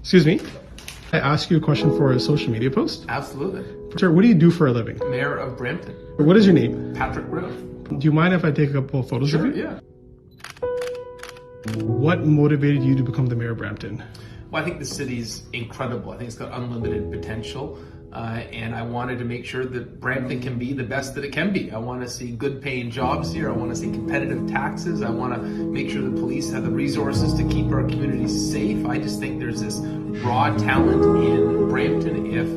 Excuse me. I ask you a question for a social media post? Absolutely. Sir, what do you do for a living? Mayor of Brampton. What is your name? Patrick Grove. Do you mind if I take a couple of photos of you? Yeah. What motivated you to become the mayor of Brampton? Well, I think the city's incredible. I think it's got unlimited potential. And I wanted to make sure that Brampton can be the best that it can be. I want to see good paying jobs here. I want to see competitive taxes. I want to make sure the police have the resources to keep our communities safe. I just think there's this raw talent in Brampton. If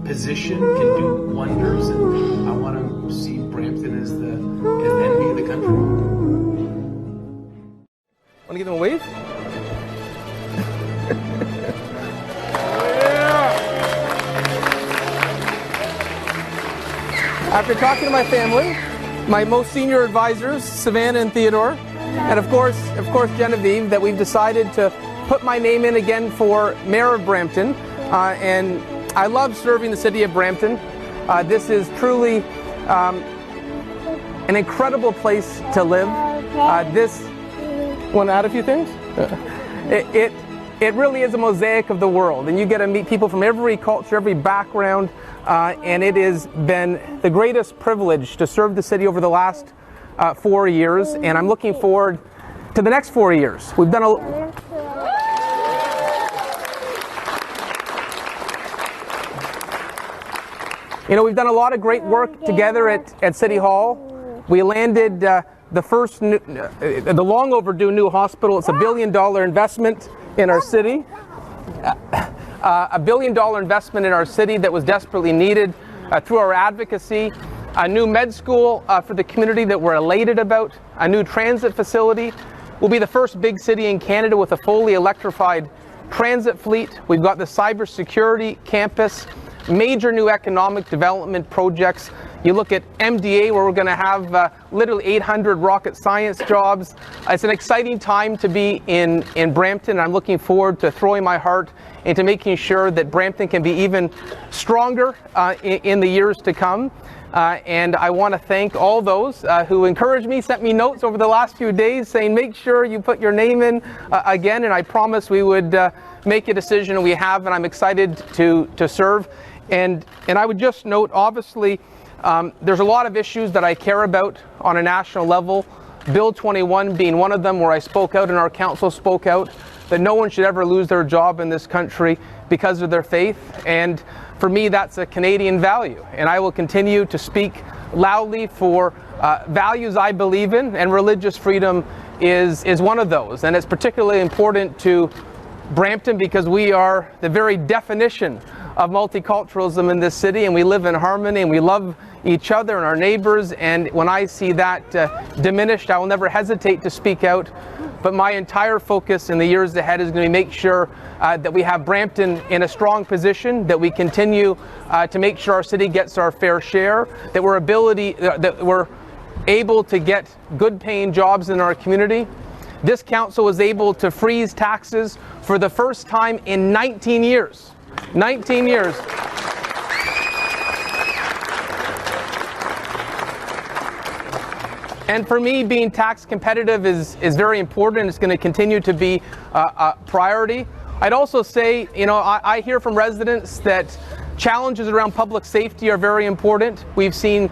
position can do wonders, and I want to see Brampton as the envy of the country. Want to give them a wave? After talking to my family, my most senior advisors, Savannah and Theodore, and of course Genevieve, that we've decided to put my name in again for Mayor of Brampton. And I love serving the city of Brampton. This is truly an incredible place to live. Want to add a few things? It really is a mosaic of the world, and you get to meet people from every culture, every background, and it has been the greatest privilege to serve the city over the last 4 years, and I'm looking forward to the next 4 years. We've done we've done a lot of great work together at City Hall. We landed the long overdue new hospital. It's $1 billion investment in our city. $1 billion investment in our city that was desperately needed through our advocacy. A new med school for the community that we're elated about. A new transit facility. We'll be the first big city in Canada with a fully electrified transit fleet. We've got the cybersecurity campus. Major new economic development projects. You look at MDA, where we're going to have literally 800 rocket science jobs. It's an exciting time to be in Brampton. I'm looking forward to throwing my heart into making sure that Brampton can be even stronger in the years to come. And I want to thank all those who encouraged me, sent me notes over the last few days saying, make sure you put your name in again. And I promised we would make a decision, and we have, and I'm excited to serve. And I would just note, obviously, there's a lot of issues that I care about on a national level. Bill 21 being one of them, where I spoke out and our council spoke out, that no one should ever lose their job in this country because of their faith. And for me, that's a Canadian value. And I will continue to speak loudly for values I believe in, and religious freedom is one of those. And it's particularly important to Brampton because we are the very definition of multiculturalism in this city, and we live in harmony, and we love each other and our neighbors. And when I see that diminished, I will never hesitate to speak out. But my entire focus in the years ahead is going to make sure that we have Brampton in a strong position, that we continue to make sure our city gets our fair share, that we're able to get good paying jobs in our community. This council was able to freeze taxes for the first time in 19 years. 19 years. And for me, being tax competitive is very important. It's going to continue to be a priority. I'd also say, I hear from residents that challenges around public safety are very important. We've seen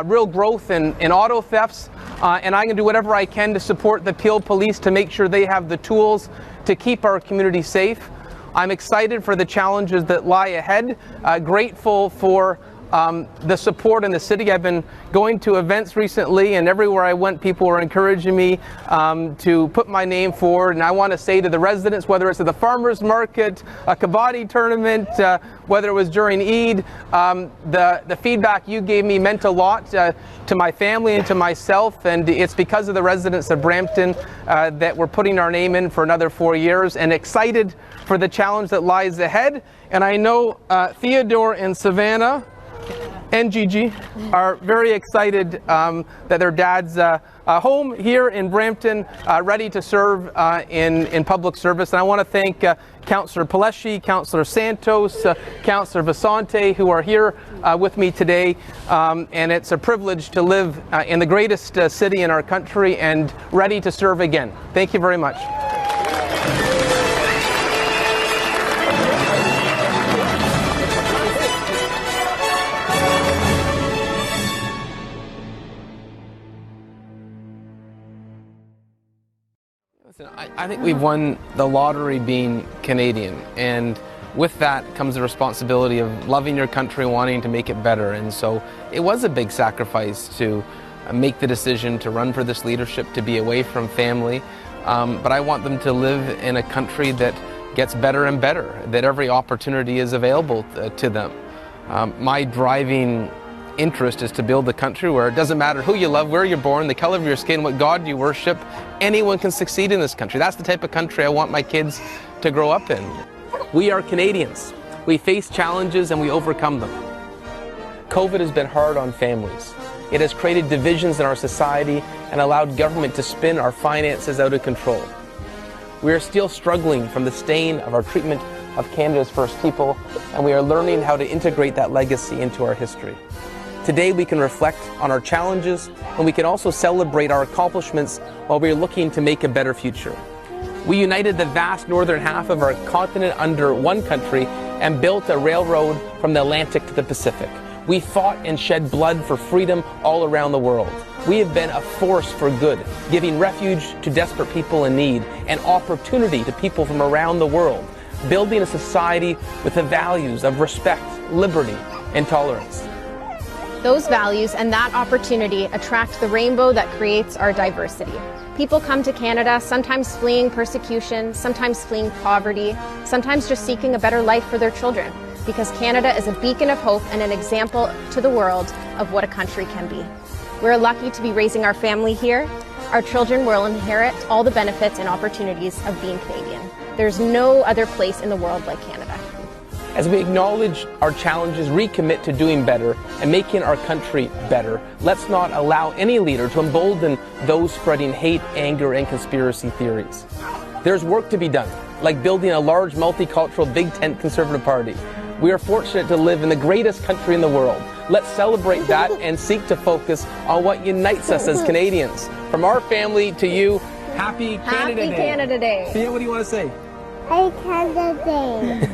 real growth in auto thefts, and I'm going to do whatever I can to support the Peel Police to make sure they have the tools to keep our community safe. I'm excited for the challenges that lie ahead, grateful for the support in the city. I've been going to events recently, and everywhere I went, people were encouraging me to put my name forward. And I want to say to the residents, whether it's at the farmers market, a kabaddi tournament, whether it was during Eid, the feedback you gave me meant a lot to my family and to myself. And it's because of the residents of Brampton that we're putting our name in for another 4 years, and excited for the challenge that lies ahead. And I know Theodore and Savannah and Gigi are very excited that their dad's home here in Brampton, ready to serve in public service. And I want to thank Councillor Palesci, Councillor Santos, Councillor Vasante, who are here with me today. And it's a privilege to live in the greatest city in our country and ready to serve again. Thank you very much. I think we've won the lottery being Canadian, and with that comes the responsibility of loving your country, wanting to make it better. And so it was a big sacrifice to make the decision to run for this leadership, to be away from family. But I want them to live in a country that gets better and better, that every opportunity is available to them. My driving interest is to build a country where it doesn't matter who you love, where you're born, the color of your skin, what God you worship, anyone can succeed in this country. That's the type of country I want my kids to grow up in. We are Canadians. We face challenges and we overcome them. COVID has been hard on families. It has created divisions in our society and allowed government to spin our finances out of control. We are still struggling from the stain of our treatment of Canada's First People, and we are learning how to integrate that legacy into our history. Today we can reflect on our challenges, and we can also celebrate our accomplishments while we are looking to make a better future. We united the vast northern half of our continent under one country and built a railroad from the Atlantic to the Pacific. We fought and shed blood for freedom all around the world. We have been a force for good, giving refuge to desperate people in need and opportunity to people from around the world, building a society with the values of respect, liberty, and tolerance. Those values and that opportunity attract the rainbow that creates our diversity. People come to Canada, sometimes fleeing persecution, sometimes fleeing poverty, sometimes just seeking a better life for their children, because Canada is a beacon of hope and an example to the world of what a country can be. We're lucky to be raising our family here. Our children will inherit all the benefits and opportunities of being Canadian. There's no other place in the world like Canada. As we acknowledge our challenges, recommit to doing better and making our country better, let's not allow any leader to embolden those spreading hate, anger, and conspiracy theories. There's work to be done, like building a large multicultural big tent Conservative Party. We are fortunate to live in the greatest country in the world. Let's celebrate that and seek to focus on what unites us as Canadians. From our family to you, happy Canada Day. Happy Canada Day. Thea, what do you want to say? Happy Canada Day.